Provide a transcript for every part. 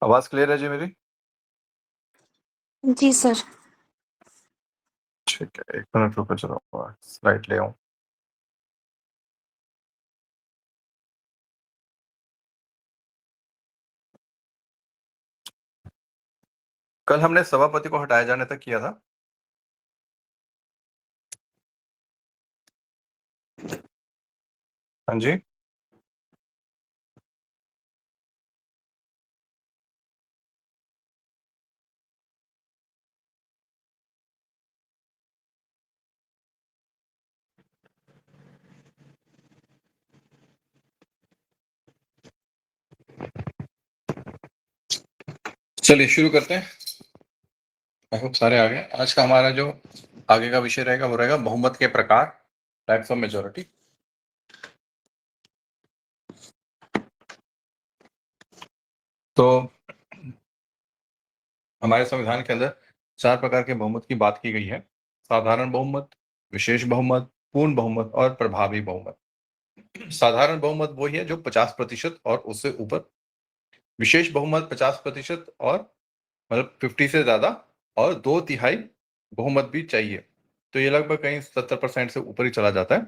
आवाज क्लियर है जी मेरी? जी सर। ठीक है, 1 मिनट रुको, चलो स्लाइड ले आऊं। कल हमने सभापति को हटाए जाने तक किया था। हाँ जी। चलिए शुरू करते हैं। आई होप सारे आ गए। आज का हमारा जो आगे का विषय रहेगा वो रहेगा बहुमत के प्रकार, टाइप्स ऑफ मेजोरिटी। तो हमारे संविधान के अंदर 4 प्रकार के बहुमत की बात की गई है: साधारण बहुमत, विशेष बहुमत, पूर्ण बहुमत और प्रभावी बहुमत। साधारण बहुमत वही है जो 50% और उससे ऊपर, विशेष बहुमत 50% और मतलब 50 से ज्यादा, और 2/3 बहुमत भी चाहिए, तो ये लगभग कहीं 70% से ऊपर ही चला जाता है।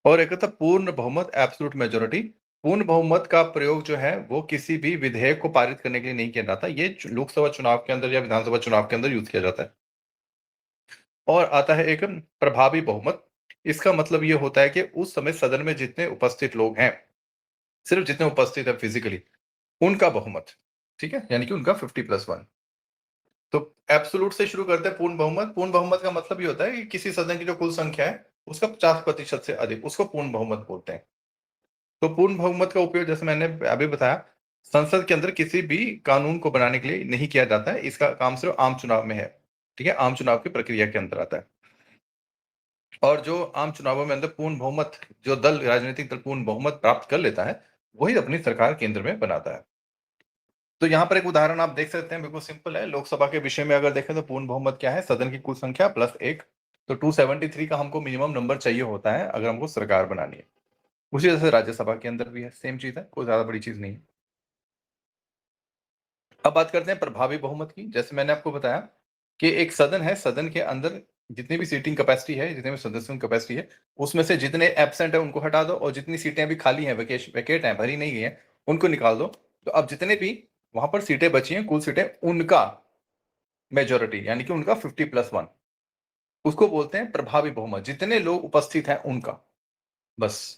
और एक था पूर्ण बहुमत, एब्सोल्यूट मेजोरिटी। पूर्ण बहुमत का प्रयोग जो है वो किसी भी विधेयक को पारित करने के लिए नहीं किया जाता, ये लोकसभा चुनाव के अंदर या विधानसभा चुनाव के अंदर यूज किया जाता है। और आता है एक प्रभावी बहुमत। इसका मतलब ये होता है कि उस समय सदन में जितने उपस्थित लोग हैं, सिर्फ जितने उपस्थित है फिजिकली, उनका बहुमत, ठीक है, यानी कि उनका 50+1। तो एब्सोल्यूट से शुरू करते हैं पूर्ण बहुमत। पूर्ण बहुमत का मतलब ये होता है कि किसी सदन की जो कुल संख्या है उसका 50% से अधिक, उसको पूर्ण बहुमत बोलते हैं। तो पूर्ण बहुमत का उपयोग, जैसे मैंने अभी बताया, संसद के अंदर किसी भी कानून को बनाने के लिए नहीं किया जाता है। इसका काम सिर्फ आम चुनाव में है, ठीक है, आम चुनाव की प्रक्रिया के अंदर आता है। और जो आम चुनावों में अंदर पूर्ण बहुमत, जो दल, राजनीतिक दल पूर्ण बहुमत प्राप्त कर लेता है, वही अपनी सरकार केंद्र में बनाता है। तो यहाँ पर एक उदाहरण आप देख सकते हैं, बिल्कुल सिंपल है। लोकसभा के विषय में अगर देखें तो पूर्ण बहुमत क्या है? सदन की कुल संख्या प्लस 1। तो 273 का हमको मिनिमम नंबर चाहिए होता है अगर हमको सरकार बनानी है। उसी तरह से राज्यसभा के अंदर भी है, सेम चीज है, कोई ज्यादा बड़ी चीज नहीं है। अब बात करते हैं प्रभावी बहुमत की। जैसे मैंने आपको बताया कि एक सदन है, सदन के अंदर जितनी भी सीटिंग कैपेसिटी है, जितने भी सदस्यों की कैपेसिटी है, उसमें से जितने एब्सेंट है उनको हटा दो, और जितनी सीटें अभी खाली हैं, वैकेट हैं, भरी नहीं गई हैं, उनको निकाल दो। तो अब जितने भी वहां पर सीटें बची हैं, कुल सीटें, उनका मेजोरिटी, यानी कि उनका 50+1, उसको बोलते हैं प्रभावी बहुमत। जितने लोग उपस्थित हैं उनका, बस,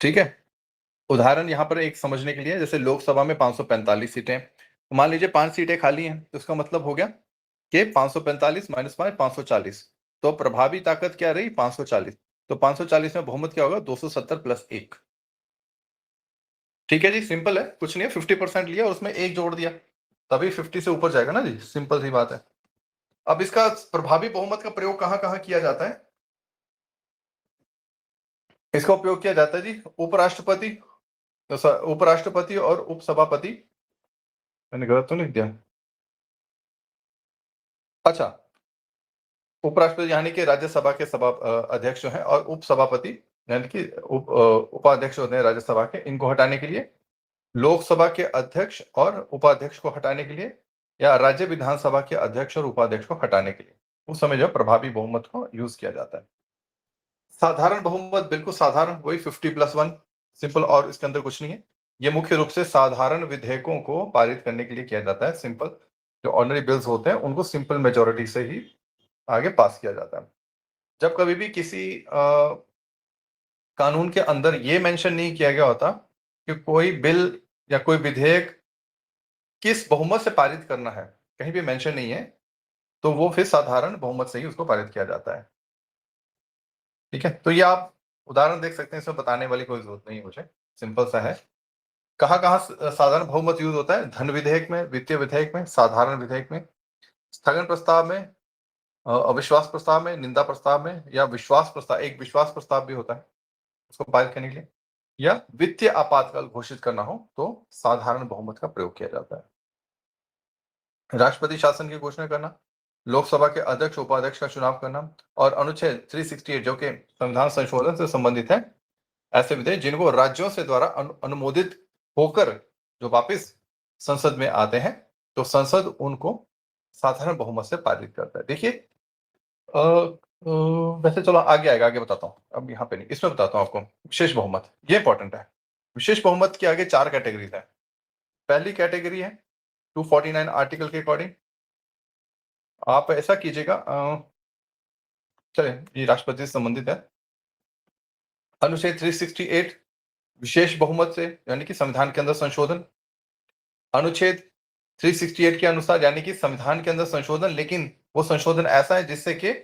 ठीक है। उदाहरण यहाँ पर एक समझने के लिए, जैसे लोकसभा में 545 सीटें, तो मान लीजिए 5 सीटें खाली हैं, तो इसका मतलब हो गया कि 545 - 5 540। तो प्रभावी ताकत क्या रही? 540। तो 540 में बहुमत क्या होगा? 270+1। ठीक है जी, सिंपल है, कुछ नहीं है। 50% लिया और उसमें 1 जोड़ दिया, तभी 50 से ऊपर जाएगा ना जी, सिंपल सी बात है। अब इसका प्रभावी बहुमत का प्रयोग कहां कहां किया जाता है? इसका उपयोग किया जाता है जी उपराष्ट्रपति, उपराष्ट्रपति और उपसभापति। मैंने गलत तो नहीं दिया? अच्छा, उपराष्ट्रपति यानी कि राज्यसभा के सभा अध्यक्ष जो हैं, और उपसभापति यानी कि उपाध्यक्ष होते हैं राज्यसभा के, इनको हटाने के लिए, लोकसभा के अध्यक्ष और उपाध्यक्ष को हटाने के लिए, या राज्य विधानसभा के अध्यक्ष और उपाध्यक्ष को हटाने के लिए, उस समय जो प्रभावी बहुमत को यूज किया जाता है। साधारण बहुमत बिल्कुल साधारण, वही 50+1, सिंपल, और इसके अंदर कुछ नहीं है। ये मुख्य रूप से साधारण विधेयकों को पारित करने के लिए किया जाता है। सिंपल, जो ऑर्डिनरी बिल्स होते हैं उनको सिंपल मेजोरिटी से ही आगे पास किया जाता है। जब कभी भी किसी कानून के अंदर ये मेंशन नहीं किया गया होता कि कोई बिल या कोई विधेयक किस बहुमत से पारित करना है, कहीं भी मेंशन नहीं है, तो वो फिर साधारण बहुमत से ही उसको पारित किया जाता है। ठीक है, तो ये आप उदाहरण देख सकते हैं, इसमें बताने वाली कोई जरूरत नहीं है मुझे, सिंपल सा है। कहाँ कहाँ साधारण बहुमत यूज होता है? धन विधेयक में, वित्तीय विधेयक में, साधारण विधेयक में, स्थगन प्रस्ताव में, अविश्वास प्रस्ताव में, निंदा प्रस्ताव में, या विश्वास प्रस्ताव, एक विश्वास प्रस्ताव भी होता है उसको पारित करने के लिए, या वित्तीय आपातकाल घोषित करना हो तो साधारण बहुमत का प्रयोग किया जाता है। राष्ट्रपति शासन की घोषणा करना, लोकसभा के अध्यक्ष उपाध्यक्ष का चुनाव करना, और अनुच्छेद 368 जो कि संविधान संशोधन से संबंधित है, ऐसे विधेयक जिनको राज्यों से द्वारा अनुमोदित होकर जो वापस संसद में आते हैं, तो संसद उनको साधारण बहुमत से पारित करता है। देखिए वैसे चलो आगे आएगा, आगे बताता हूँ, अब यहाँ पे नहीं, इसमें बताता हूँ आपको। विशेष बहुमत, ये इंपॉर्टेंट है। विशेष बहुमत के आगे 4 कैटेगरीज़ हैं। पहली कैटेगरी है 249 आर्टिकल के अकॉर्डिंग। आप ऐसा कीजिएगा चलिए ये राष्ट्रपति से संबंधित है। अनुच्छेद 368 विशेष बहुमत से यानी कि संविधान के अंदर संशोधन। अनुच्छेद 368 के अनुसार यानी कि संविधान के अंदर संशोधन, लेकिन वो संशोधन ऐसा है जिससे कि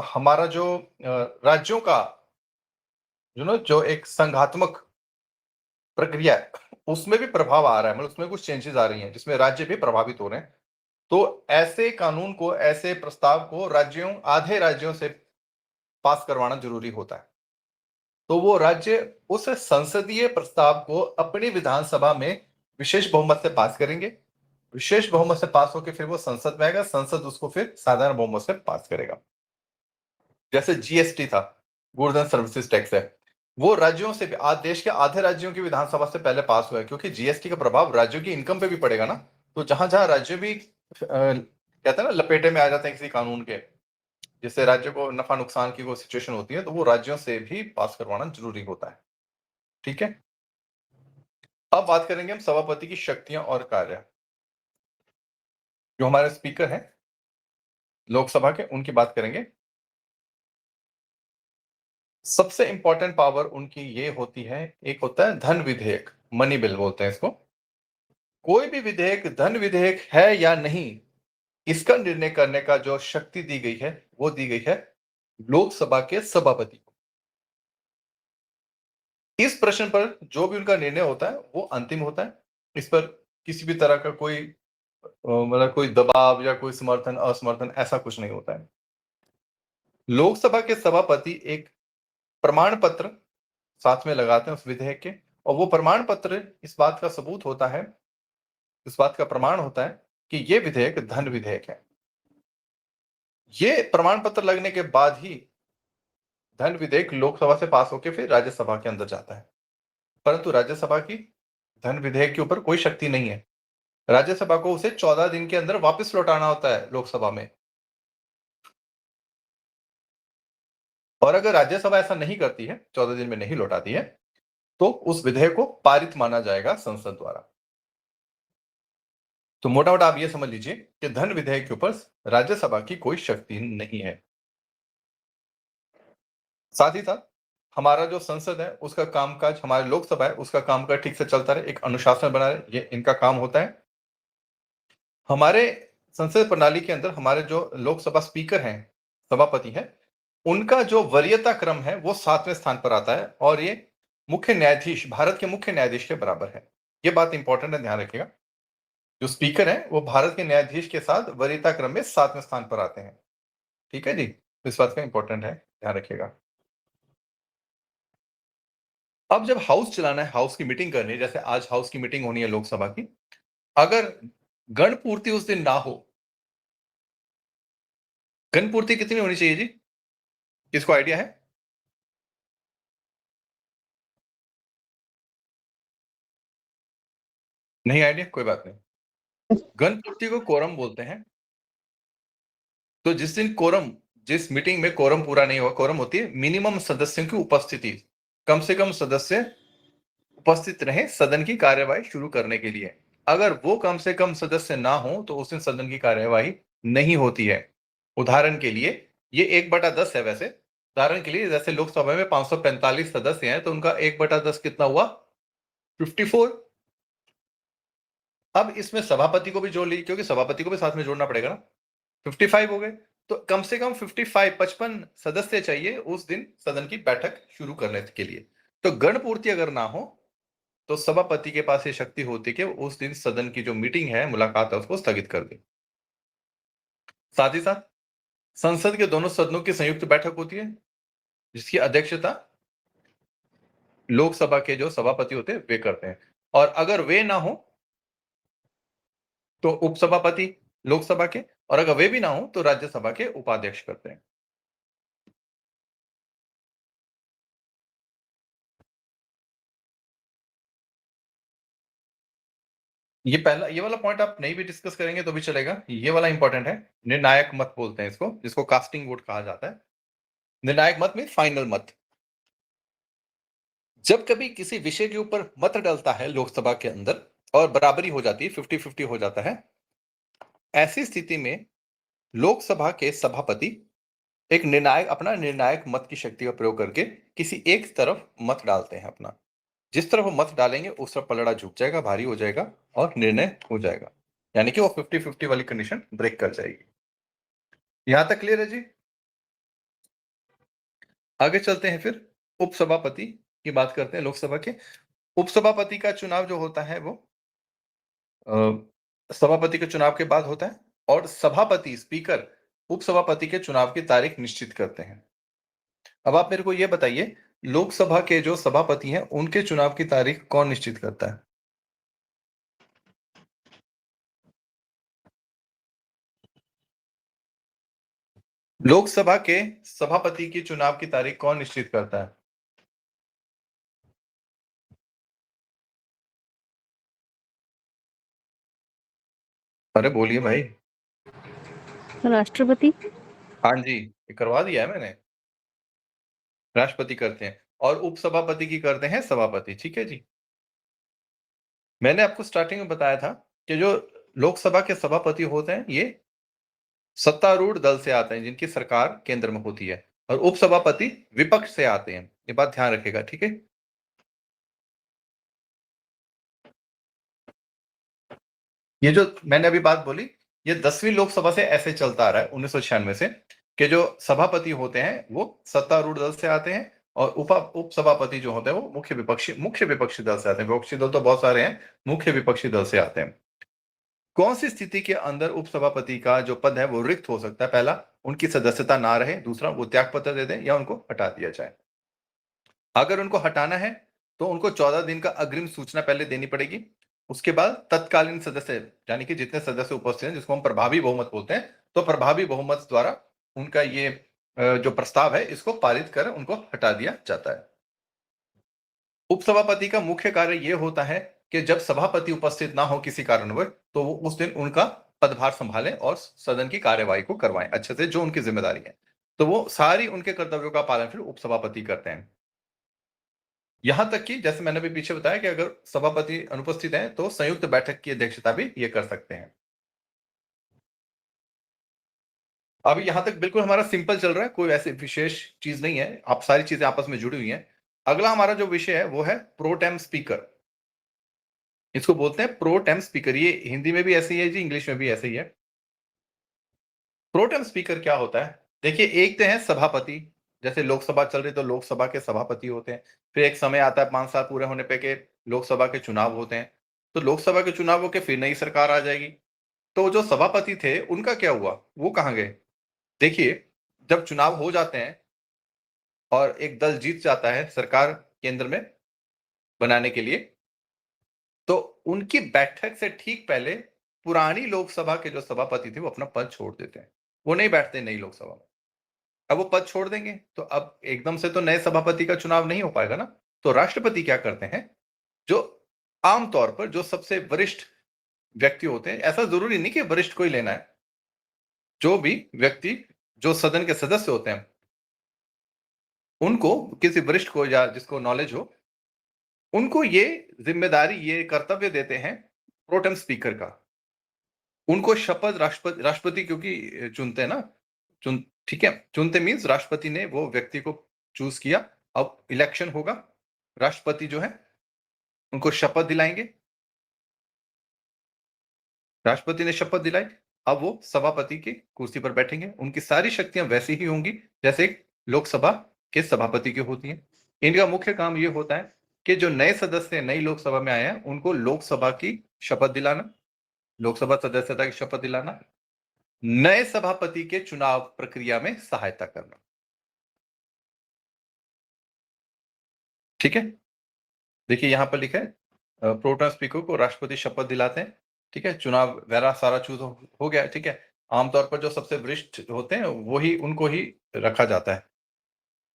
हमारा जो राज्यों का जो एक संघात्मक प्रक्रिया है, उसमें भी प्रभाव आ रहा है, मतलब उसमें कुछ चेंजेस आ रही हैं, जिसमें राज्य भी प्रभावित हो रहे हैं। तो ऐसे कानून को, ऐसे प्रस्ताव को आधे राज्यों से पास करवाना जरूरी होता है। तो वो राज्य उस संसदीय प्रस्ताव को अपनी विधानसभा में विशेष बहुमत से पास करेंगे। विशेष बहुमत से पास होकर फिर वो संसद में आएगा, संसद उसको फिर साधारण बहुमत से पास करेगा। जैसे जीएसटी था, गुड्स एंड सर्विसेज टैक्स है, वो राज्यों से भी, आज देश के आधे राज्यों की विधानसभा से पहले पास हुआ है, क्योंकि जीएसटी का प्रभाव राज्यों की इनकम पे भी पड़ेगा ना। तो जहां जहां राज्य भी कहते हैं ना लपेटे में आ जाते हैं किसी कानून के, जिससे राज्य को नफा नुकसान की वो सिचुएशन होती है, तो वो राज्यों से भी पास करवाना जरूरी होता है। ठीक है, अब बात करेंगे हम सभापति की शक्तियां और कार्य। जो हमारे स्पीकर हैं लोकसभा के, उनकी बात करेंगे। सबसे इंपॉर्टेंट पावर उनकी ये होती है, एक होता है धन विधेयक, मनी बिल बोलते हैं इसको। कोई भी विधेयक धन विधेयक है या नहीं, इसका निर्णय करने का जो शक्ति दी गई है, वो दी गई है लोकसभा के सभापति को। इस प्रश्न पर जो भी उनका निर्णय होता है वो अंतिम होता है। इस पर किसी भी तरह का कोई मतलब कोई दबाव या कोई समर्थन असमर्थन ऐसा कुछ नहीं होता है। लोकसभा के सभापति एक प्रमाण पत्र साथ में लगाते हैं उस विधेयक के, और वो प्रमाण पत्र इस बात का सबूत होता है, इस बात का प्रमाण होता है कि ये विधेयक धन विधेयक है। ये प्रमाण पत्र लगने के बाद ही धन विधेयक लोकसभा से पास होकर फिर राज्यसभा के अंदर जाता है। परंतु राज्यसभा की धन विधेयक के ऊपर कोई शक्ति नहीं है। राज्यसभा को उसे 14 दिन के अंदर वापस लौटाना होता है लोकसभा में। और अगर राज्यसभा ऐसा नहीं करती है, 14 दिन में नहीं लौटाती है, तो उस विधेयक को पारित माना जाएगा संसद द्वारा। तो मोटा मोटा आप ये समझ लीजिए कि धन विधेयक के ऊपर राज्यसभा की कोई शक्ति नहीं है। साथ ही साथ हमारा जो संसद है उसका कामकाज, हमारी लोकसभा है उसका कामकाज ठीक से चलता रहे, एक अनुशासन बना रहे, ये इनका काम होता है। हमारे संसद प्रणाली के अंदर हमारे जो लोकसभा स्पीकर हैं, सभापति हैं, उनका जो वरीयता क्रम है वो 7वें स्थान पर आता है, और ये मुख्य न्यायाधीश, भारत के मुख्य न्यायाधीश के बराबर है। ये बात इंपॉर्टेंट है, ध्यान रखिएगा। जो स्पीकर है वो भारत के न्यायाधीश के साथ वरीयता क्रम में 7वें स्थान पर आते हैं। ठीक है जी, तो इस बात का इंपॉर्टेंट है, ध्यान रखिएगा। अब जब हाउस चलाना है, हाउस की मीटिंग करनी है, जैसे आज हाउस की मीटिंग होनी है लोकसभा की, अगर गण पूर्ति उस दिन ना हो, गण पूर्ति कितनी होनी चाहिए जी, किसको आइडिया है? नहीं आइडिया, कोई बात नहीं। गण पूर्ति को कोरम बोलते हैं। तो जिस दिन कोरम, जिस मीटिंग में कोरम पूरा नहीं हुआ, कोरम होती है मिनिमम सदस्यों की उपस्थिति, कम से कम सदस्य उपस्थित रहे सदन की कार्यवाही शुरू करने के लिए। अगर वो कम से कम सदस्य ना हो तो उस दिन सदन की कार्यवाही नहीं होती है। उदाहरण के लिए ये 1/10 है वैसे। उदाहरण के लिए जैसे लोकसभा में 545 सदस्य हैं, तो उनका 1/10 कितना हुआ? 54। अब इसमें सभापति को भी जोड़ लीजिए, क्योंकि सभापति को भी साथ में जोड़ना पड़ेगा ना। 55 हो गए, तो कम से कम 55 सदस्य चाहिए उस दिन सदन की बैठक शुरू करने के लिए। तो गण पूर्ति अगर ना हो तो सभापति के पास ये शक्ति होती है कि उस दिन सदन की जो मीटिंग है, मुलाकात है, उसको स्थगित कर दे। साथ ही साथ संसद के दोनों सदनों की संयुक्त बैठक होती है, जिसकी अध्यक्षता लोकसभा के जो सभापति होते हैं वे करते हैं। और अगर वे ना हो तो उपसभापति लोकसभा के, और अगर वे भी ना हो तो राज्यसभा के उपाध्यक्ष करते हैं। ये वाला पॉइंट आप नहीं भी डिस्कस करेंगे तो भी चलेगा। ये वाला इंपॉर्टेंट है। निर्णायक मत बोलते हैं इसको, जिसको कास्टिंग वोट कहा जाता है। निर्णायक मत में फाइनल मत। जब कभी किसी विषय के ऊपर मत डलता है लोकसभा के अंदर और बराबरी हो जाती है, 50-50 हो जाता है, ऐसी स्थिति में लोकसभा के सभापति एक अपना निर्णायक मत की शक्ति का प्रयोग करके किसी एक तरफ मत डालते हैं अपना। जिस तरफ वो मत डालेंगे उस तरफ पलड़ा झुक जाएगा, भारी हो जाएगा और निर्णय हो जाएगा। यानी कि वो 50-50 वाली कंडीशन ब्रेक कर जाएगी। यहां तक क्लियर है जी? आगे चलते हैं फिर उपसभापति की बात करते हैं लोकसभा के। उपसभापति का चुनाव जो होता है वो सभापति के चुनाव के बाद होता है और सभापति स्पीकर उपसभापति के चुनाव की तारीख निश्चित करते हैं। अब आप मेरे को यह बताइए, लोकसभा के जो सभापति हैं उनके चुनाव की तारीख कौन निश्चित करता है? लोकसभा के सभापति की चुनाव की तारीख कौन निश्चित करता है? अरे बोलिए भाई। राष्ट्रपति। हाँ जी, ये करवा दिया है मैंने। राष्ट्रपति करते हैं और उपसभापति की करते हैं सभापति। ठीक है जी। मैंने आपको स्टार्टिंग में बताया था कि जो लोकसभा के सभापति होते हैं ये सत्तारूढ़ दल से आते हैं, जिनकी सरकार केंद्र में होती है, और उपसभापति विपक्ष से आते हैं। ये बात ध्यान रखेगा, ठीक है? ये जो मैंने अभी बात बोली, ये 10वीं लोकसभा से ऐसे चलता आ रहा है 1996 से, कि जो सभापति होते हैं वो सत्तारूढ़ दल से आते हैं और उपसभापति जो होते हैं वो मुख्य विपक्षी दल से आते हैं। विपक्षी दल तो बहुत सारे हैं, मुख्य विपक्षी दल से आते हैं। कौन सी स्थिति के अंदर उपसभापति का जो पद है वो रिक्त हो सकता है? पहला, उनकी सदस्यता ना रहे। दूसरा, वो त्याग पत्र दे दें या उनको हटा दिया जाए। अगर उनको हटाना है तो उनको 14 दिन का अग्रिम सूचना पहले देनी पड़ेगी। उसके बाद तत्कालीन सदस्य, यानी कि जितने सदस्य उपस्थित हैं, जिसको हम प्रभावी बहुमत बोलते हैं, तो प्रभावी बहुमत द्वारा उनका ये जो प्रस्ताव है इसको पारित कर उनको हटा दिया जाता है। उपसभापति का मुख्य कार्य यह होता है कि जब सभापति उपस्थित ना हो किसी कारणवश, तो वो उस दिन उनका पदभार संभालें और सदन की कार्यवाही को करवाएं अच्छे से, जो उनकी जिम्मेदारी है। तो वो सारी उनके कर्तव्यों का पालन फिर उपसभापति करते हैं। यहां तक कि जैसे मैंने भी पीछे बताया कि अगर सभापति अनुपस्थित हैं तो संयुक्त बैठक की अध्यक्षता भी ये कर सकते हैं। अब यहां तक बिल्कुल हमारा सिंपल चल रहा है, कोई ऐसी विशेष चीज नहीं है, आप सारी चीजें आपस में जुड़ी हुई हैं। अगला हमारा जो विषय है वो है प्रोटेम स्पीकर। इसको बोलते हैं प्रोटेम स्पीकर। ये हिंदी में भी ऐसे ही है जी, इंग्लिश में भी ऐसे ही है। प्रोटेम स्पीकर क्या होता है? देखिए, एक तो है सभापति। जैसे लोकसभा चल रही तो लोकसभा के सभापति होते हैं। फिर एक समय आता है 5 साल पूरे होने पे के लोकसभा के चुनाव होते हैं। तो लोकसभा के चुनाव होके फिर नई सरकार आ जाएगी। तो जो सभापति थे उनका क्या हुआ, वो कहाँ गए? देखिए, जब चुनाव हो जाते हैं और एक दल जीत जाता है सरकार केंद्र में बनाने के लिए, तो उनकी बैठक से ठीक पहले पुरानी लोकसभा के जो सभापति थे वो अपना पद छोड़ देते हैं। वो नहीं बैठते नई लोकसभा में। अब वो पद छोड़ देंगे तो अब एकदम से तो नए सभापति का चुनाव नहीं हो पाएगा ना। तो राष्ट्रपति क्या करते हैं, जो आमतौर पर जो सबसे वरिष्ठ व्यक्ति होते हैं, ऐसा जरूरी नहीं कि वरिष्ठ को ही लेना है, जो भी व्यक्ति जो सदन के सदस्य होते हैं उनको, किसी वरिष्ठ को या जिसको नॉलेज हो, उनको ये जिम्मेदारी, ये कर्तव्य देते हैं प्रोटेम स्पीकर का। उनको शपथ राष्ट्रपति क्योंकि चुनते हैं ना, ठीक है, चुनते मीन्स राष्ट्रपति ने वो व्यक्ति को चूज किया। अब इलेक्शन होगा, राष्ट्रपति जो है उनको शपथ दिलाएंगे। राष्ट्रपति ने शपथ दिलाई, अब वो सभापति की कुर्सी पर बैठेंगे। उनकी सारी शक्तियां वैसी ही होंगी जैसे एक लोकसभा के सभापति की होती हैं। इनका मुख्य काम ये होता है कि जो नए सदस्य नई लोकसभा में आए हैं उनको लोकसभा की शपथ दिलाना, लोकसभा सदस्यता की शपथ दिलाना, नए सभापति के चुनाव प्रक्रिया में सहायता करना। ठीक है, देखिए यहां पर लिखा है प्रोटेम स्पीकर को राष्ट्रपति शपथ दिलाते हैं। ठीक है, चुनाव वगैरह सारा चूज हो गया। ठीक है, आमतौर पर जो सबसे वरिष्ठ होते हैं वही, उनको ही रखा जाता है।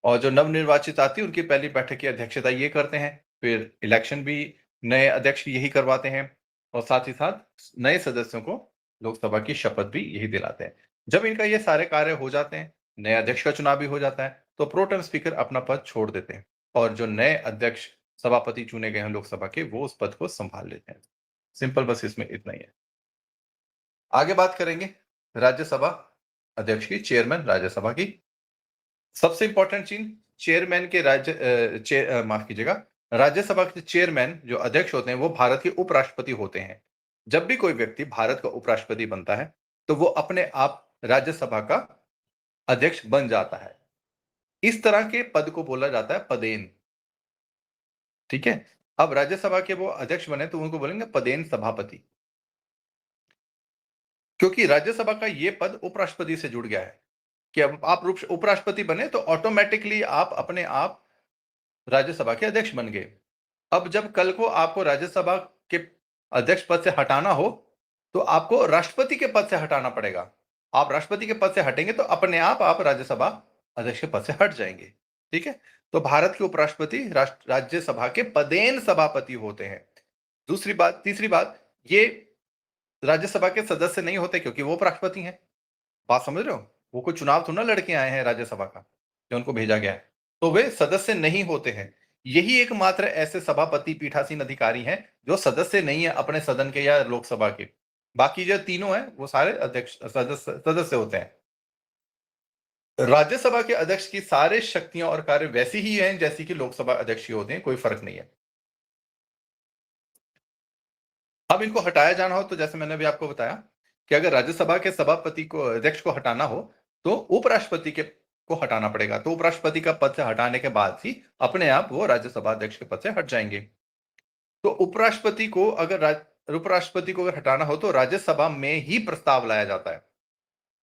और जो नवनिर्वाचित आती है उनकी पहली बैठक की अध्यक्षता ये करते हैं। फिर इलेक्शन भी नए अध्यक्ष यही करवाते हैं। और साथ ही साथ नए सदस्यों को लोकसभा की शपथ भी यही दिलाते हैं। जब इनका ये सारे कार्य हो जाते हैं, नए अध्यक्ष का चुनाव भी हो जाता है, तो प्रोटेम स्पीकर अपना पद छोड़ देते हैं और जो नए अध्यक्ष सभापति चुने गए हैं लोकसभा के, वो उस पद को संभाल लेते हैं। सिंपल, बस इसमें इतना ही है। आगे बात करेंगे राज्यसभा अध्यक्ष की, चेयरमैन राज्यसभा की। सबसे इंपॉर्टेंट चीज, चेयरमैन के माफ कीजिएगा, राज्यसभा के चेयरमैन जो अध्यक्ष होते हैं वो भारत के उपराष्ट्रपति होते हैं। जब भी कोई व्यक्ति भारत का उपराष्ट्रपति बनता है तो वो अपने आप राज्यसभा का अध्यक्ष बन जाता है। इस तरह के पद को बोला जाता है पदेन। ठीक है, अब राज्यसभा के वो अध्यक्ष बने तो उनको बोलेंगे पदेन सभापति, क्योंकि राज्यसभा का ये पद उपराष्ट्रपति से जुड़ गया है कि अब आप उपराष्ट्रपति बने तो ऑटोमेटिकली आप अपने आप राज्यसभा के अध्यक्ष बन गए। अब जब कल को आपको राज्यसभा के अध्यक्ष पद से हटाना हो तो आपको राष्ट्रपति के पद से हटाना पड़ेगा। आप राष्ट्रपति के पद से हटेंगे तो अपने आप राज्यसभा अध्यक्ष के पद से हट जाएंगे। ठीक है, तो भारत के उपराष्ट्रपति राज्यसभा के पदेन सभापति होते हैं। दूसरी बात, तीसरी बात, ये राज्यसभा के सदस्य नहीं होते क्योंकि वो उपराष्ट्रपति हैं। बात समझ रहे हो? वो कोई चुनाव थोड़ा ना लड़के आए हैं राज्यसभा का जो उनको भेजा गया है, तो वे सदस्य नहीं होते हैं। यही एकमात्र ऐसे सभापति पीठासीन अधिकारी हैं जो सदस्य नहीं है अपने सदन के या लोकसभा के। बाकी जो तीनों हैं वो सारे अध्यक्ष सदस्य होते हैं। राज्यसभा के अध्यक्ष की सारे शक्तियां और कार्य वैसी ही हैं जैसी कि लोकसभा अध्यक्ष की होते हैं, कोई फर्क नहीं है। अब इनको हटाया जाना हो तो जैसे मैंने अभी आपको बताया कि अगर राज्यसभा के सभापति को, अध्यक्ष को हटाना हो तो उपराष्ट्रपति के को हटाना पड़ेगा। तो उपराष्ट्रपति का पद से हटाने के बाद ही अपने आप वो राज्यसभा अध्यक्ष के पद से हट जाएंगे। तो उपराष्ट्रपति को अगर हटाना हो तो राज्यसभा में ही प्रस्ताव लाया जाता है,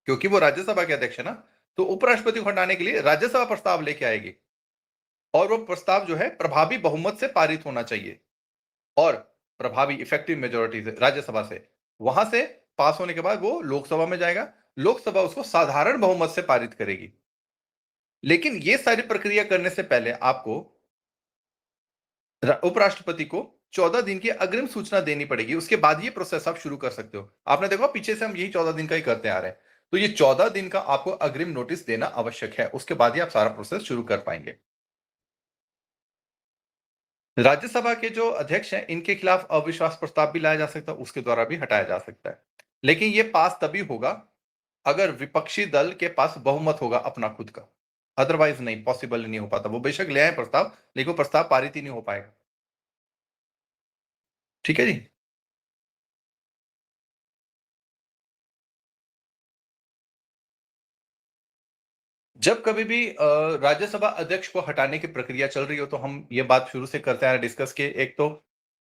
क्योंकि वो राज्यसभा के अध्यक्ष है ना। तो उपराष्ट्रपति को हटाने के लिए राज्यसभा प्रस्ताव लेके आएगी और वो प्रस्ताव जो है प्रभावी बहुमत से पारित होना चाहिए और प्रभावी इफेक्टिव मेजोरिटी से, राज्यसभा से, वहां से पास होने के बाद वो लोकसभा में जाएगा। लोकसभा उसको साधारण बहुमत से पारित करेगी। लेकिन ये सारी प्रक्रिया करने से पहले आपको उपराष्ट्रपति को 14 दिन की अग्रिम सूचना देनी पड़ेगी। उसके बाद ये प्रोसेस आप शुरू कर सकते हो। आपने देखा पीछे से हम यही 14 दिन का ही करते आ रहे हैं। तो ये 14 दिन का आपको अग्रिम नोटिस देना आवश्यक है, उसके बाद ही आप सारा प्रोसेस शुरू कर पाएंगे। राज्यसभा के जो अध्यक्ष हैं इनके खिलाफ अविश्वास प्रस्ताव भी लाया जा सकता है, उसके द्वारा भी हटाया जा सकता है। लेकिन ये पास तभी होगा अगर विपक्षी दल के पास बहुमत होगा अपना खुद का। अदरवाइज नहीं, पॉसिबल नहीं हो पाता। वो बेशक ले आए प्रस्ताव, लेकिन वो प्रस्ताव पारित ही नहीं हो पाएगा। ठीक है जी। जब कभी भी राज्यसभा अध्यक्ष को हटाने की प्रक्रिया चल रही हो तो हम ये बात शुरू से करते हैं डिस्कस के, एक तो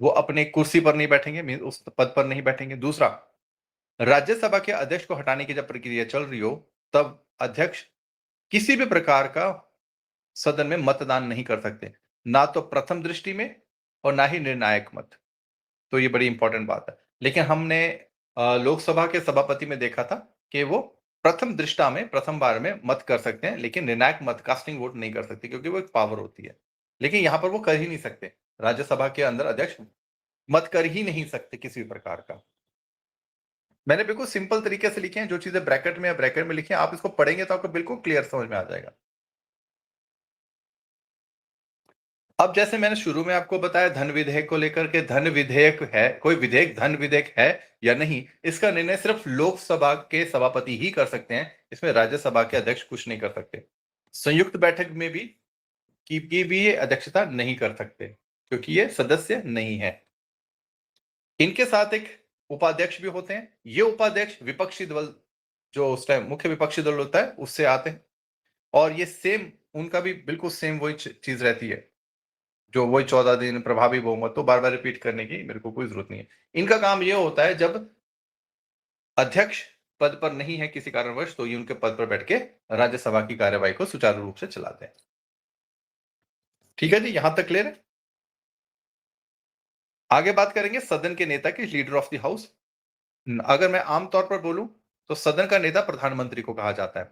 वो अपने कुर्सी पर नहीं बैठेंगे, मीन उस पद पर नहीं बैठेंगे। दूसरा, राज्यसभा के अध्यक्ष को हटाने की जब प्रक्रिया चल रही हो तब अध्यक्ष किसी भी प्रकार का सदन में मतदान नहीं कर सकते, ना तो प्रथम दृष्टि में और ना ही निर्णायक मत। तो ये बड़ी इंपॉर्टेंट बात है। लेकिन हमने लोकसभा के सभापति में देखा था कि वो प्रथम दृष्टा में प्रथम बार में मत कर सकते हैं, लेकिन निर्णायक मत, कास्टिंग वोट नहीं कर सकते, क्योंकि वो एक पावर होती है। लेकिन यहां पर वो कर ही नहीं सकते। राज्यसभा के अंदर अध्यक्ष मत कर ही नहीं सकते किसी भी प्रकार का। मैंने बिल्कुल सिंपल तरीके से लिखे हैं, जो चीजें ब्रैकेट में या ब्रैकेट में लिखी हैं, आप इसको पढ़ेंगे तो आपको बिल्कुल क्लियर समझ में आ जाएगा। अब जैसे मैंने शुरू में आपको बताया धन विधेयक को लेकर के, धन विधेयक है, कोई विधेयक धन विधेयक है या नहीं, इसका निर्णय सिर्फ लोकसभा के सभापति ही कर सकते हैं। इसमें राज्यसभा के अध्यक्ष कुछ नहीं कर सकते। संयुक्त बैठक में भी की भी ये अध्यक्षता नहीं कर सकते, क्योंकि ये सदस्य नहीं है। इनके साथ एक उपाध्यक्ष भी होते हैं। ये उपाध्यक्ष विपक्षी दल, जो उस टाइम मुख्य विपक्षी दल होता है, उससे आते हैं और ये सेम, उनका भी बिल्कुल सेम वही चीज रहती है, जो वही 14 दिन प्रभावी बहुमत। तो बार बार रिपीट करने की मेरे को कोई जरूरत नहीं है। इनका काम ये होता है जब अध्यक्ष पद पर नहीं है किसी कारणवश, तो ये उनके पद पर बैठ के राज्यसभा की कार्यवाही को सुचारू रूप से चलाते हैं। ठीक है जी, यहां तक क्लियर है। आगे बात करेंगे सदन के नेता की, लीडर ऑफ द हाउस। अगर मैं आमतौर पर बोलूं तो सदन का नेता प्रधानमंत्री को कहा जाता है।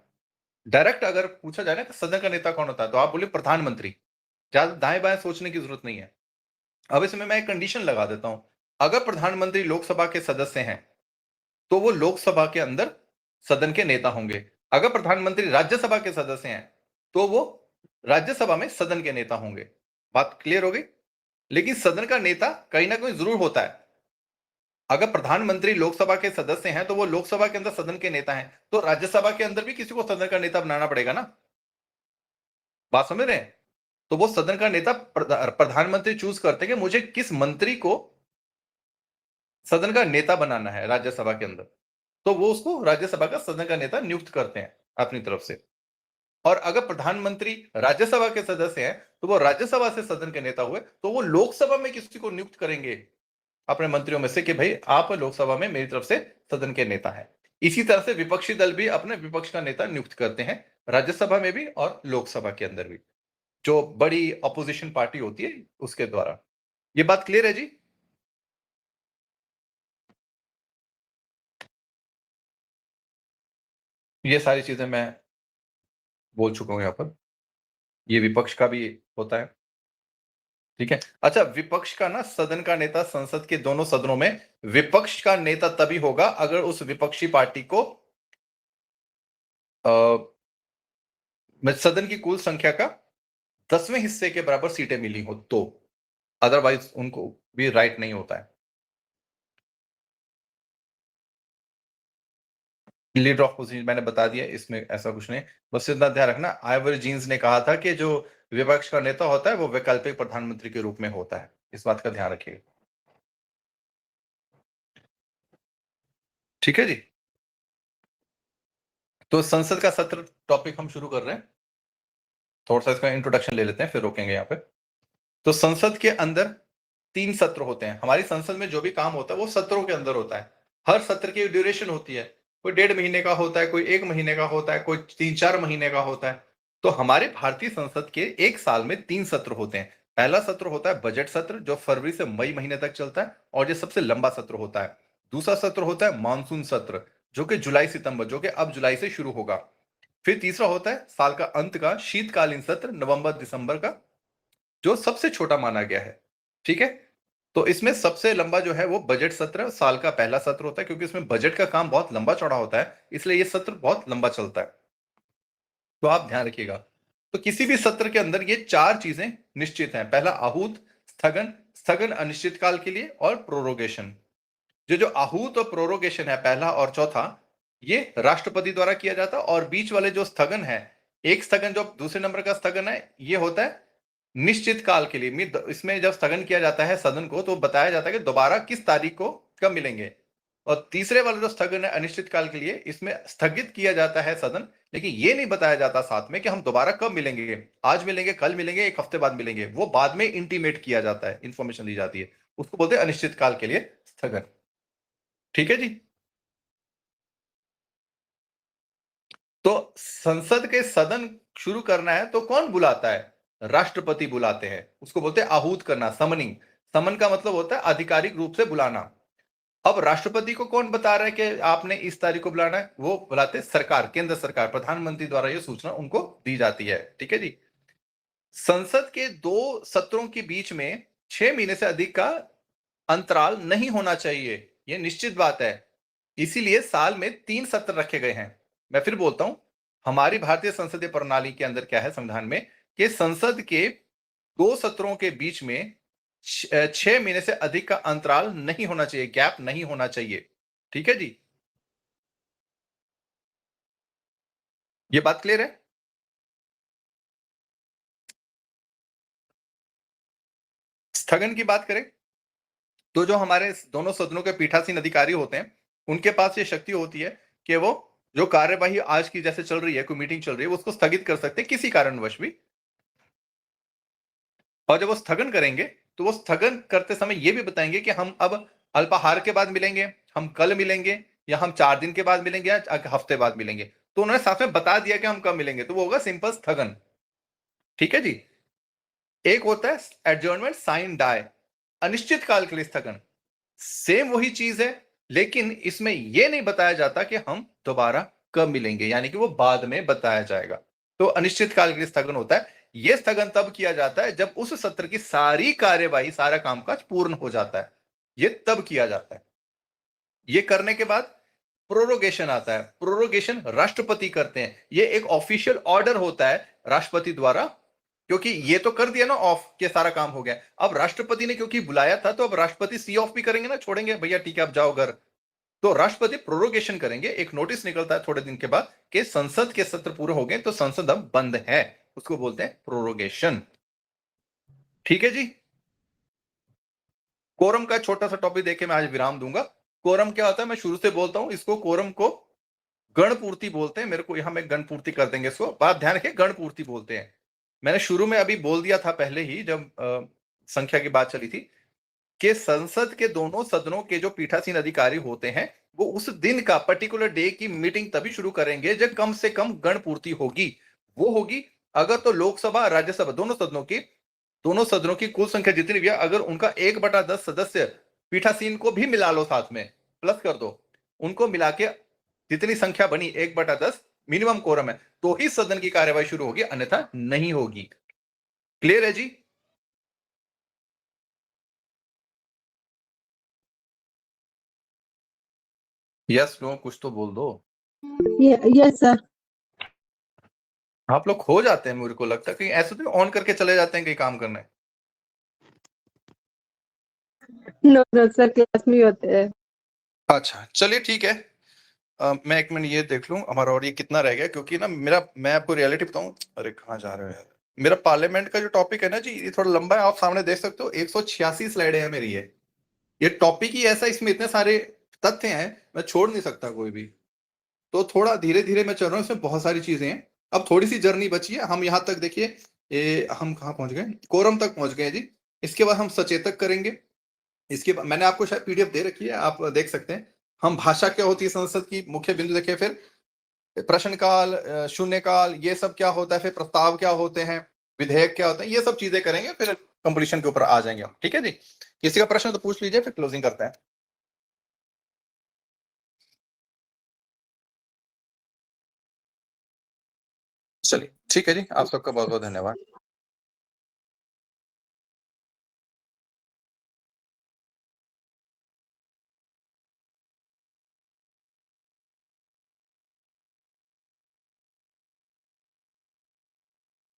डायरेक्ट अगर पूछा जाए ना कि सदन का नेता कौन होता है, तो आप बोलिए प्रधानमंत्री। ज्यादा दाएं बाएं सोचने की जरूरत नहीं है। अब इसमें मैं एक कंडीशन लगा देता हूं। अगर प्रधानमंत्री लोकसभा के सदस्य हैं तो वो लोकसभा के अंदर सदन के नेता होंगे। अगर प्रधानमंत्री राज्यसभा के सदस्य हैं तो वो राज्यसभा में सदन के नेता होंगे। बात क्लियर हो गई? लेकिन सदन का नेता कहीं ना कहीं जरूर होता है। अगर प्रधानमंत्री लोकसभा के सदस्य हैं तो वो लोकसभा के अंदर सदन के नेता हैं, तो राज्यसभा के अंदर भी किसी को सदन का नेता बनाना पड़ेगा ना। बात समझ रहे हैं? तो वो सदन का नेता प्रधानमंत्री चूज करते हैं कि मुझे किस मंत्री को सदन का नेता बनाना है राज्यसभा के अंदर, तो वो उसको राज्यसभा का सदन का नेता नियुक्त करते हैं अपनी तरफ से। और अगर प्रधानमंत्री राज्यसभा के सदस्य हैं तो वो राज्यसभा से सदन के नेता हुए, तो वो लोकसभा में किसी को नियुक्त करेंगे अपने मंत्रियों में से कि भाई आप लोकसभा में मेरी तरफ से सदन के नेता हैं। इसी तरह से विपक्षी दल भी अपने विपक्ष का नेता नियुक्त करते हैं राज्यसभा में भी और लोकसभा के अंदर भी, जो बड़ी अपोजिशन पार्टी होती है उसके द्वारा। ये बात क्लियर है जी? ये सारी चीजें मैं बोल चुका हूं यहां पर। ये विपक्ष का भी होता है, ठीक है। अच्छा, विपक्ष का ना सदन का नेता संसद के दोनों सदनों में विपक्ष का नेता तभी होगा अगर उस विपक्षी पार्टी को सदन की कुल संख्या का 10वें हिस्से के बराबर सीटें मिली हो तो, अदरवाइज उनको भी राइट नहीं होता है। लीडर ऑफ पोजीशन मैंने बता दिया, इसमें ऐसा कुछ नहीं। बस इतना ध्यान रखना, आइवर जीन्स ने कहा था कि जो विपक्ष का नेता होता है वो वैकल्पिक प्रधानमंत्री के रूप में होता है। इस बात का ध्यान रखिएगा, ठीक है जी। तो संसद का सत्र टॉपिक हम शुरू कर रहे हैं। थोड़ा सा इसका इंट्रोडक्शन ले लेते हैं, फिर रोकेंगे यहाँ पे। तो संसद के अंदर 3 सत्र होते हैं। हमारी संसद में जो भी काम होता है वो सत्रों के अंदर होता है। हर सत्र की ड्यूरेशन होती है, कोई 1.5 महीने का होता है, कोई 1 महीने का होता है, कोई 3-4 महीने का होता है। तो हमारे भारतीय संसद के एक साल में 3 सत्र होते हैं। पहला सत्र होता है बजट सत्र, जो फरवरी से मई महीने तक चलता है और ये सबसे लंबा सत्र होता है। दूसरा सत्र होता है मानसून सत्र, जो कि जुलाई सितंबर, जो कि अब जुलाई से शुरू होगा। फिर तीसरा होता है साल का अंत का शीतकालीन सत्र, नवंबर दिसंबर का, जो सबसे छोटा माना गया है, ठीक है। तो इसमें सबसे लंबा जो है वो बजट सत्र, साल का पहला सत्र होता है, क्योंकि इसमें बजट का काम बहुत लंबा चौड़ा होता है, इसलिए ये सत्र बहुत लंबा चलता है। तो आप ध्यान रखिएगा। तो किसी भी सत्र के अंदर ये 4 चीजें निश्चित हैं। पहला आहूत, स्थगन, स्थगन अनिश्चितकाल के लिए, और प्रोरोगेशन। जो आहूत और प्रोरोगेशन है, पहला और चौथा, ये राष्ट्रपति द्वारा किया जाता है। और बीच वाले जो स्थगन है, एक स्थगन जो दूसरे नंबर का स्थगन है, ये होता है निश्चित काल के लिए। इसमें जब स्थगन किया जाता है सदन को, तो बताया जाता है कि दोबारा किस तारीख को कब मिलेंगे। और तीसरे वाला जो स्थगन है अनिश्चित काल के लिए, इसमें स्थगित किया जाता है सदन, लेकिन ये नहीं बताया जाता साथ में कि हम दोबारा कब मिलेंगे, आज मिलेंगे, कल मिलेंगे, एक हफ्ते बाद मिलेंगे। वो बाद में इंटीमेट किया जाता है, इंफॉर्मेशन दी जाती है, उसको बोलते हैं अनिश्चित काल के लिए स्थगन, ठीक है जी। तो संसद के सदन शुरू करना है तो कौन बुलाता है? राष्ट्रपति बुलाते हैं। उसको बोलते हैं आहूत करना, समनिंग। समन का मतलब होता है आधिकारिक रूप से बुलाना। अब राष्ट्रपति को कौन बता रहा है कि आपने इस तारीख को बुलाना है? वो बुलाते हैं सरकार, केंद्र सरकार, प्रधानमंत्री द्वारा ये सूचना उनको दी जाती है, ठीक है जी। संसद के 2 सत्रों के बीच में 6 महीने से अधिक का अंतराल नहीं होना चाहिए, यह निश्चित बात है। इसीलिए साल में 3 सत्र रखे गए हैं। मैं फिर बोलता हूं, हमारी भारतीय संसदीय प्रणाली के अंदर क्या है संविधान में, कि संसद के 2 सत्रों के बीच में 6 महीने से अधिक का अंतराल नहीं होना चाहिए, गैप नहीं होना चाहिए, ठीक है जी। ये बात क्लियर है? स्थगन की बात करें तो जो हमारे दोनों सदनों के पीठासीन अधिकारी होते हैं, उनके पास ये शक्ति होती है कि वो जो कार्यवाही आज की जैसे चल रही है, कोई मीटिंग चल रही है, उसको स्थगित कर सकते हैं किसी कारणवश भी। और जब वो स्थगन करेंगे तो वो स्थगन करते समय ये भी बताएंगे कि हम अब अल्पाहार के बाद मिलेंगे, हम कल मिलेंगे, या हम 4 दिन के बाद मिलेंगे, या हफ्ते बाद मिलेंगे। तो उन्होंने साथ में बता दिया कि हम कब मिलेंगे, तो वो होगा सिंपल स्थगन, ठीक है जी। एक होता है एडजर्नमेंट साइन डाई, अनिश्चित काल के लिए स्थगन। सेम वही चीज है, लेकिन इसमें यह नहीं बताया जाता कि हम दोबारा कब मिलेंगे, यानी कि वो बाद में बताया जाएगा। तो अनिश्चित काल के लिए स्थगन होता है। यह स्थगन तब किया जाता है जब उस सत्र की सारी कार्यवाही, सारा कामकाज पूर्ण हो जाता है। ये तब किया जाता है। ये करने के बाद प्रोरोगेशन आता है। प्रोरोगेशन राष्ट्रपति करते हैं। ये एक ऑफिशियल ऑर्डर होता है राष्ट्रपति द्वारा, क्योंकि ये तो कर दिया ना ऑफ, के सारा काम हो गया। अब राष्ट्रपति ने क्योंकि बुलाया था, तो अब राष्ट्रपति सी ऑफ भी करेंगे ना, छोड़ेंगे भैया ठीक है आप जाओ घर। तो राष्ट्रपति प्रोरोगेशन करेंगे। एक नोटिस निकलता है थोड़े दिन के बाद कि संसद के सत्र पूरे हो गए, तो संसद अब बंद है। उसको बोलते हैं प्रोरोगेशन। ठीक है जी। कोरम का छोटा सा टॉपिक देके मैं आज विराम दूंगा। कोरम क्या होता है, मैं शुरू से बोलता हूं इसको, कोरम को गणपूर्ति बोलते हैं। मेरे को यहां में गणपूर्ति कर देंगे इसको, बात ध्यान रखिए, गणपूर्ति बोलते हैं। मैंने शुरू में अभी बोल दिया था पहले ही, जब संख्या की बात चली थी, कि संसद के दोनों सदनों के जो पीठासीन अधिकारी होते हैं, वो उस दिन का पर्टिकुलर डे की मीटिंग तभी शुरू करेंगे जब कम से कम गणपूर्ति होगी। वो होगी अगर तो लोकसभा राज्यसभा दोनों सदनों की कुल संख्या जितनी भी है, अगर उनका 1/10 सदस्य पीठासीन को भी मिला लो, साथ में प्लस कर दो, उनको मिला के जितनी संख्या बनी 1/10 मिनिमम कोरम है, तो ही सदन की कार्यवाही शुरू होगी, अन्यथा नहीं होगी। क्लियर है जी। यस नो कुछ तो बोल दो। Yes sir. आप लोग खो जाते हैं, मेरे को लगता है कहीं ऐसे तो ऑन करके चले जाते हैं कहीं काम करने। नो नो सर, क्लास में ही होते हैं। अच्छा चलिए ठीक है। मैं एक मिनट ये देख लूं हमारा और ये कितना रह गया, क्योंकि ना मैं आपको रियलिटी बताऊं। अरे कहाँ जा रहे हो यार। मेरा पार्लियामेंट का जो टॉपिक है ना जी, ये थोड़ा लंबा है, आप सामने देख सकते हो, 186 स्लाइडें हैं मेरी। ये टॉपिक ही ऐसा, इसमें इतने सारे तथ्य हैं, मैं छोड़ नहीं सकता कोई भी। तो थोड़ा धीरे धीरे मैं चल रहा हूँ, इसमें बहुत सारी चीजें हैं। अब थोड़ी सी जर्नी बची है, हम यहाँ तक देखिए, हम कहाँ पहुंच गए, कोरम तक पहुंच गए जी। इसके बाद हम सचेतक करेंगे। इसके बाद मैंने आपको शायद पीडीएफ दे रखी है, आप देख सकते हैं। हम भाषा क्या होती है संसद की, मुख्य बिंदु देखें, फिर प्रश्नकाल, शून्यकाल, ये सब क्या होता है, फिर प्रस्ताव क्या होते हैं, विधेयक क्या होते हैं, ये सब चीजें करेंगे, फिर कंप्लीशन के ऊपर आ जाएंगे हम। ठीक है जी। किसी का प्रश्न तो पूछ लीजिए, फिर क्लोजिंग करते हैं। चलिए ठीक है जी, आप सबका बहुत बहुत धन्यवाद।